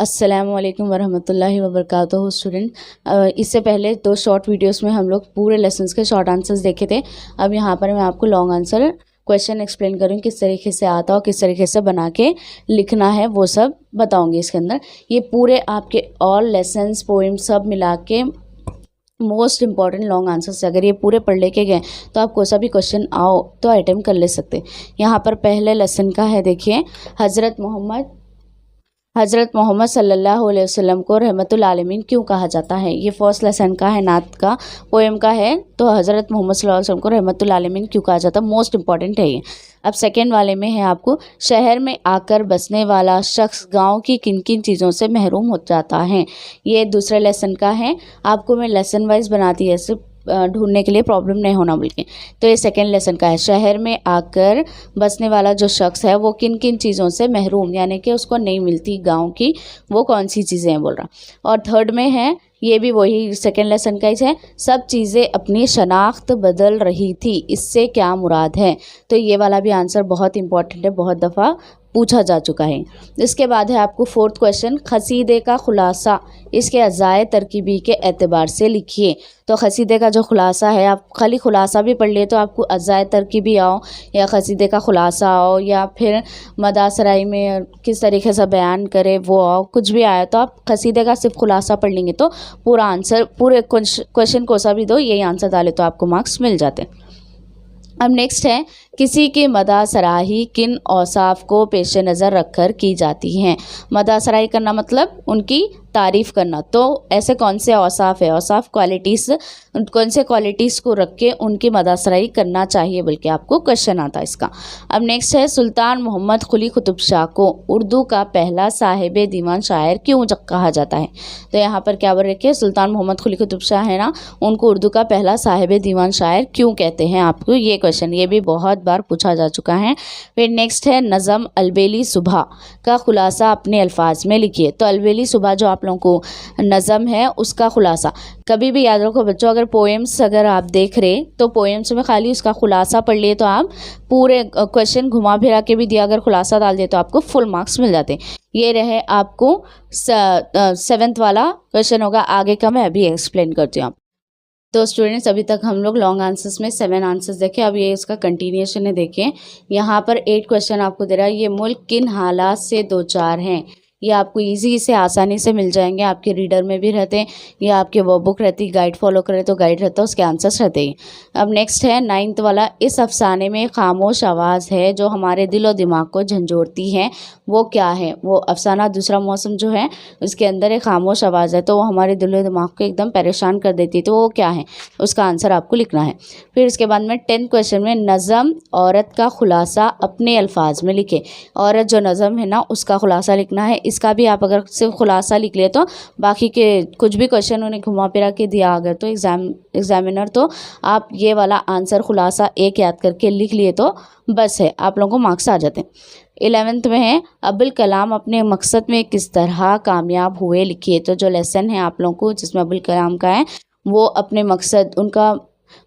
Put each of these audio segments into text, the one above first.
अस्सलामु अलैकुम वरहमतुल्लाहि वबरकातुहू स्टूडेंट। इससे पहले 2 शॉर्ट वीडियोस में हम लोग पूरे लेसन्स के शॉर्ट आंसर्स देखे थे। अब यहाँ पर मैं आपको लॉन्ग आंसर क्वेश्चन एक्सप्लेन करूँगी, किस तरीके से आता और किस तरीके से बना के लिखना है वो सब बताऊँगी इसके अंदर। ये पूरे आपके ऑल लेसन्स पोइम सब मिला के मोस्ट इंपॉर्टेंट लॉन्ग आंसर्स, अगर ये पूरे पढ़ लेके गए तो आप कोई सा भी क्वेश्चन आओ तो अटेम्प्ट कर ले सकते। यहाँ पर पहले लेसन का है, देखिए, हज़रत मोहम्मद सल्लल्लाहु अलैहि वसल्लम को रहमतुल आलमीन क्यों कहा जाता है। ये फर्स्ट लेसन का है, नात का पोएम का है। तो हज़रत मोहम्मद सल्लल्लाहु अलैहि वसल्लम को रहमतुल आलमीन क्यों कहा जाता है, मोस्ट इंपॉर्टेंट है ये। अब सेकेंड वाले में है आपको, शहर में आकर बसने वाला शख्स गांव की किन किन चीज़ों से महरूम हो जाता है। ये दूसरे लेसन का है। आपको मैं लेसन वाइज बनाती है सिर्फ ढूंढने के लिए, प्रॉब्लम नहीं होना बोल। तो ये सेकेंड लेसन का है, शहर में आकर बसने वाला जो शख्स है वो किन किन चीज़ों से महरूम, यानी कि उसको नहीं मिलती गांव की वो कौन सी चीज़ें हैं बोल रहा। और थर्ड में है, ये भी वही सेकेंड लेसन का ही है, सब चीज़ें अपनी शनाख्त बदल रही थी, इससे क्या मुराद है। तो ये वाला भी आंसर बहुत इंपॉर्टेंट है, बहुत दफ़ा पूछा जा चुका है। इसके बाद है आपको फोर्थ क्वेश्चन, खसीदे का खुलासा इसके अज़ाए तरकीबी के एतबार से लिखिए। तो खसीदे का जो खुलासा है, आप खाली खुलासा भी पढ़ लिए तो आपको अज़ाए तरकीबी आओ या खसीदे का खुलासा आओ या फिर मदासराई में किस तरीके से बयान करे वो आओ, कुछ भी आया तो आप खसीदे का सिर्फ खुलासा पढ़ लेंगे तो पूरा आंसर, पूरे क्वेश्चन को सा भी दो यही आंसर डाले तो आपको मार्क्स मिल जाते हैं। अब नेक्स्ट है, किसी की मदासराही किन औसाफ को पेश नज़र रखकर की जाती हैं। मदासराही करना मतलब उनकी तारीफ़ करना, तो ऐसे कौन से औसाफ है, औसाफ क्वालिटीज़, कौन से क्वालिटीज़ को रख के उनकी मदासराही करना चाहिए बल्कि आपको क्वेश्चन आता है इसका। अब नेक्स्ट है, सुल्तान मोहम्मद कुली कुतुब शाह को उर्दू का पहला साहिब दीवान शायर क्यों कहा जाता है। तो यहाँ पर क्या बोल रखे, सुल्तान मोहम्मद कुली कुतुब शाह है ना, उनको उर्दू का पहला साहिब दीवान शायर क्यों कहते हैं, आपको ये क्वेश्चन, ये भी बहुत बार पूछा जा चुका है। फिर नेक्स्ट है, नज़म अलबेली सुबह का खुलासा अपने अल्फाज में लिखिए। तो अलबेली सुबह जो आप लोगों को नज़म है उसका खुलासा, कभी भी याद रखो बच्चों, अगर पोएम्स अगर आप देख रहे तो पोएम्स में खाली उसका खुलासा पढ़ लिए तो आप पूरे क्वेश्चन घुमा फिरा के भी दिया, अगर खुलासा डाल दिए तो आपको फुल मार्क्स मिल जाते। ये रहे आपको 7th वाला क्वेश्चन होगा, आगे का मैं अभी एक्सप्लेन करती हूँ। तो स्टूडेंट्स, अभी तक हम लोग लॉन्ग आंसर्स में 7 आंसर्स देखे, अब ये इसका कंटिन्यूएशन है। देखिए यहाँ पर 8 क्वेश्चन आपको दे रहा है, ये मुल्क किन हालात से दो चार हैं। ये आपको इजी से आसानी से मिल जाएंगे, आपके रीडर में भी रहते हैं या आपके वो बुक रहती, गाइड फॉलो करें तो गाइड रहता है, उसके आंसर्स रहते हैं। अब नेक्स्ट है 9th वाला, इस अफसाने में खामोश आवाज़ है जो हमारे दिल और दिमाग को झंझोड़ती है, वो क्या है। वो अफसाना दूसरा मौसम जो है उसके अंदर एक खामोश आवाज़ है तो वो हमारे दिल और दिमाग को एकदम परेशान कर देती है, तो वो क्या है, उसका आंसर आपको लिखना है। फिर उसके बाद में 10th क्वेश्चन में, नज़म औरत का खुलासा अपने अल्फाज में लिखे। औरत जो नज़म है ना उसका खुलासा लिखना है। इसका भी आप अगर सिर्फ खुलासा लिख लिए तो बाकी के कुछ भी क्वेश्चन उन्हें घुमा फिरा के दिया अगर तो एग्जामिनर तो आप ये वाला आंसर खुलासा एक याद करके लिख लिए तो बस है, आप लोगों को मार्क्स आ जाते हैं। 11th में है, अब्दुल कलाम अपने मकसद में किस तरह कामयाब हुए लिखिए। तो जो लेसन है आप लोगों को जिसमें अब्दुल कलाम का है, वो अपने मकसद, उनका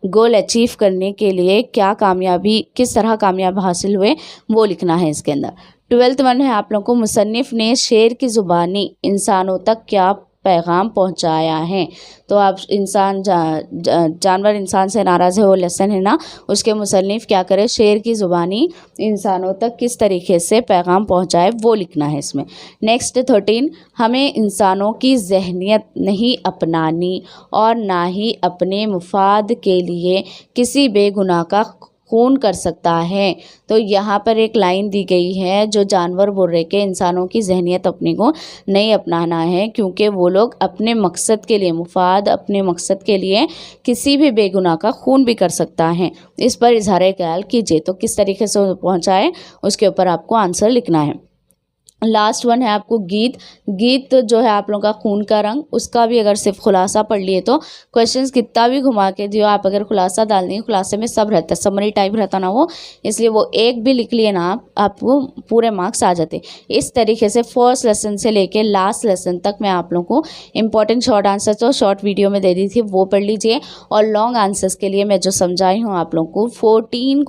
गोल अचीव करने के लिए क्या कामयाबी, किस तरह कामयाब हासिल हुए वो लिखना है इसके अंदर। 12th वन है आप लोगों को, मुसन्निफ ने शेर की ज़ुबानी इंसानों तक क्या पैगाम पहुंचाया है। तो आप इंसान जानवर इंसान से नाराज़ है वो लेसन है ना, उसके मुसन्निफ क्या करे, शेर की ज़ुबानी इंसानों तक किस तरीके से पैगाम पहुंचाए वो लिखना है इसमें। नेक्स्ट 13, हमें इंसानों की जहनियत नहीं अपनानी और ना ही अपने मुफाद के लिए किसी बेगुनाह का खून कर सकता है। तो यहाँ पर एक लाइन दी गई है जो जानवर बोल रहे कि इंसानों की जहनियत अपने को नहीं अपनाना है क्योंकि वो लोग अपने मकसद के लिए, मुफाद अपने मकसद के लिए किसी भी बेगुनाह का खून भी कर सकता है। इस पर इजहार ख्याल कीजिए। तो किस तरीके से पहुँचाए उसके ऊपर आपको आंसर लिखना है। लास्ट वन है आपको गीत जो है आप लोगों का खून का रंग, उसका भी अगर सिर्फ खुलासा पढ़ लिए तो क्वेश्चंस कितना भी घुमा के दियो आप अगर खुलासा डाल देंगे, खुलासे में सब रहता है, समरी टाइप रहता ना वो, इसलिए वो एक भी लिख लिए ना आपको पूरे मार्क्स आ जाते। इस तरीके से फर्स्ट लेसन से लेके लास्ट लेसन तक मैं आप लोगों को इंपॉर्टेंट शॉर्ट आंसर तो शॉर्ट वीडियो में दे दी थी, वो पढ़ लीजिए। और लॉन्ग आंसर्स के लिए मैं जो समझाई हूँ आप लोगों को 14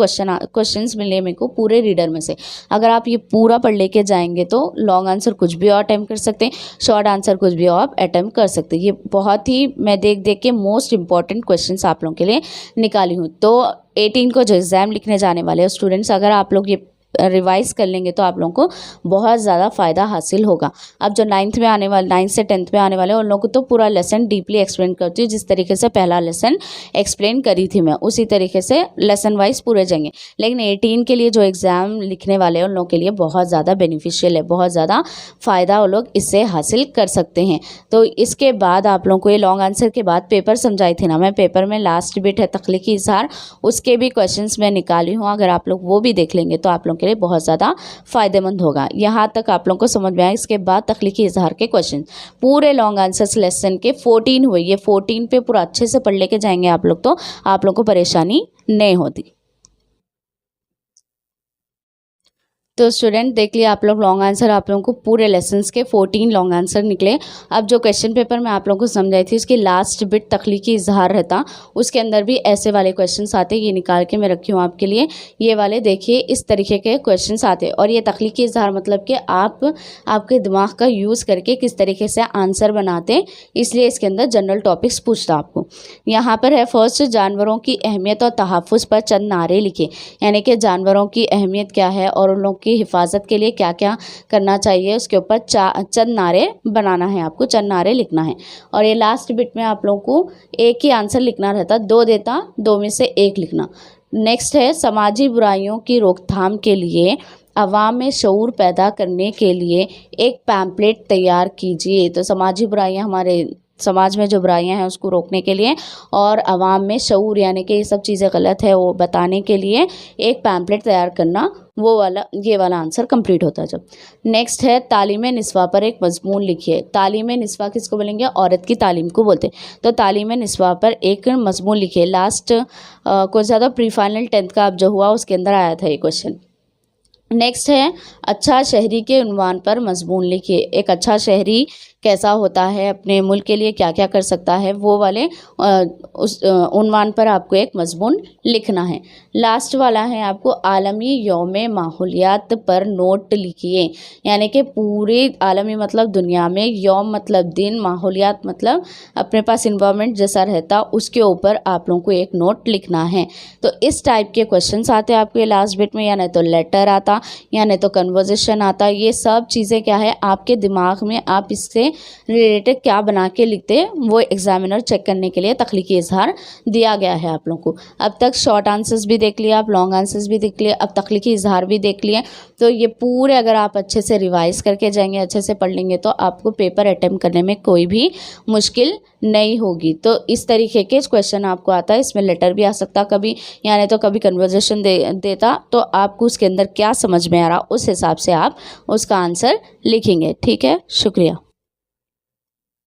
क्वेश्चन मिले मेरे को पूरे रीडर में से, अगर आप ये पूरा पढ़ लेके जाएंगे तो लोग लॉन्ग आंसर कुछ भी और अटैम्प्ट कर सकते हैं, शॉर्ट आंसर कुछ भी और अटैम्प्ट कर सकते हैं। ये बहुत ही मैं देख देख के मोस्ट इंपॉर्टेंट क्वेश्चंस आप लोगों के लिए निकाली हूँ। तो 18 को जो एग्ज़ाम लिखने जाने वाले हो स्टूडेंट्स, अगर आप लोग ये रिवाइज कर लेंगे तो आप लोगों को बहुत ज़्यादा फ़ायदा हासिल होगा। अब जो 9th में आने वाले 9th से 10th में आने वाले उन लोगों को तो पूरा लेसन डीपली एक्सप्लेन करती हूँ। जिस तरीके से पहला लेसन एक्सप्लेन करी थी मैं, उसी तरीके से लेसन वाइज पूरे जाएंगे। लेकिन 18 के लिए जो एग्ज़ाम लिखने वाले हैं उन लोगों के लिए बहुत ज़्यादा बेनिफिशियल है, बहुत ज़्यादा फ़ायदा वो लोग इससे हासिल कर सकते हैं। तो इसके बाद आप लोगों को ये लॉन्ग आंसर के बाद पेपर समझाई थी ना मैं, पेपर में लास्ट बिट है तख्लीकी इज़हार, उसके भी क्वेश्चंस मैं निकाली हूँ। अगर आप लोग वो भी देख लेंगे तो आप लोग के लिए बहुत ज़्यादा फ़ायदेमंद होगा। यहाँ तक आप लोगों को समझ में आया। इसके बाद तख्लीकी इज़हार के क्वेश्चन पूरे लॉन्ग आंसर्स लेसन के 14 हुए, ये 14 पे पूरा अच्छे से पढ़ लेके जाएंगे आप लोग तो आप लोग को परेशानी नहीं होती। तो स्टूडेंट देख लिया आप लोग लॉन्ग आंसर, आप लोगों को पूरे लेसन्स के 14 लॉन्ग आंसर निकले। अब जो क्वेश्चन पेपर मैं आप लोगों को समझाई थी उसकी लास्ट बिट तख्लीकी इज़हार रहता, उसके अंदर भी ऐसे वाले क्वेश्चंस आते, ये निकाल के मैं रखी हूँ आपके लिए। ये वाले देखिए इस तरीके के क्वेश्चंस आते और ये तख्लीकी इज़हार मतलब कि आप आपके दिमाग का यूज़ करके किस तरीके से आंसर बनाते, इसलिए इसके अंदर जनरल टॉपिक्स पूछता आपको। यहाँ पर है फर्स्ट, जानवरों की अहमियत और तहफ़्फ़ुज़ पर चंद नारे लिखे, यानी कि जानवरों की अहमियत क्या है और उन लोगों की हिफाजत के लिए क्या क्या करना चाहिए, उसके ऊपर चंद नारे बनाना है आपको, चंद नारे लिखना है। और ये लास्ट बिट में आप लोगों को एक ही आंसर लिखना रहता, दो देता, दो में से एक लिखना। नेक्स्ट है समाजी बुराइयों की रोकथाम के लिए अवाम में शऊर पैदा करने के लिए एक पैम्पलेट तैयार कीजिए। तो समाजी बुराइयां, हमारे समाज में जो बुराइयां हैं उसको रोकने के लिए और अवाम में शऊर यानी कि ये सब चीज़ें गलत है वो बताने के लिए एक पैम्पलेट तैयार करना, वो वाला ये वाला आंसर कंप्लीट होता है जब। नेक्स्ट है तालीम निस्वा पर एक मजमून लिखिए। तालीम निस्वा किसको बोलेंगे? औरत की तालीम को बोलते हैं। तो तालीम निस्वा पर एक मजमून लिखिए। लास्ट कुछ ज़्यादा प्री फाइनल 10th का अब जो हुआ उसके अंदर आया था ये क्वेश्चन। नेक्स्ट है अच्छा शहरी के उन्वान पर मजमून लिखिए। एक अच्छा शहरी कैसा होता है, अपने मुल्क के लिए क्या क्या कर सकता है, वो वाले उस उन्वान पर आपको एक मजमून लिखना है। लास्ट वाला है आपको आलमी यौम माहौलियात पर नोट लिखिए, यानी कि पूरे आलमी मतलब दुनिया में, यौम मतलब दिन, माहौलियात मतलब अपने पास इन्वायरमेंट जैसा रहता, उसके ऊपर आप लोगों को एक नोट लिखना है। तो इस टाइप के क्वेश्चंस आते हैं आपके लास्ट बिट में, या नहीं तो लेटर आता या नहीं तो कन्वर्जेशन आता। ये सब चीज़ें क्या है आपके दिमाग में, आप इससे रिलेटेड क्या बना के लिखते हैं वो एग्जामिनर चेक करने के लिए तख्लीकी इज़हार दिया गया है आप लोगों को। अब तक शॉर्ट आंसर्स भी देख लिया, आप लॉन्ग आंसर्स भी देख लिए, अब तख्लीकी इज़हार भी देख लिए। तो ये पूरे अगर आप अच्छे से रिवाइज करके जाएंगे, अच्छे से पढ़ लेंगे तो आपको पेपर अटेम्प्ट करने में कोई भी मुश्किल नहीं होगी। तो इस तरीके के क्वेश्चन आपको आता है, इसमें लेटर भी आ सकता कभी, यानी तो कभी कन्वर्जेशन देता, तो आपको उसके अंदर क्या समझ में आ रहा उस हिसाब से आप उसका आंसर लिखेंगे। ठीक है, शुक्रिया।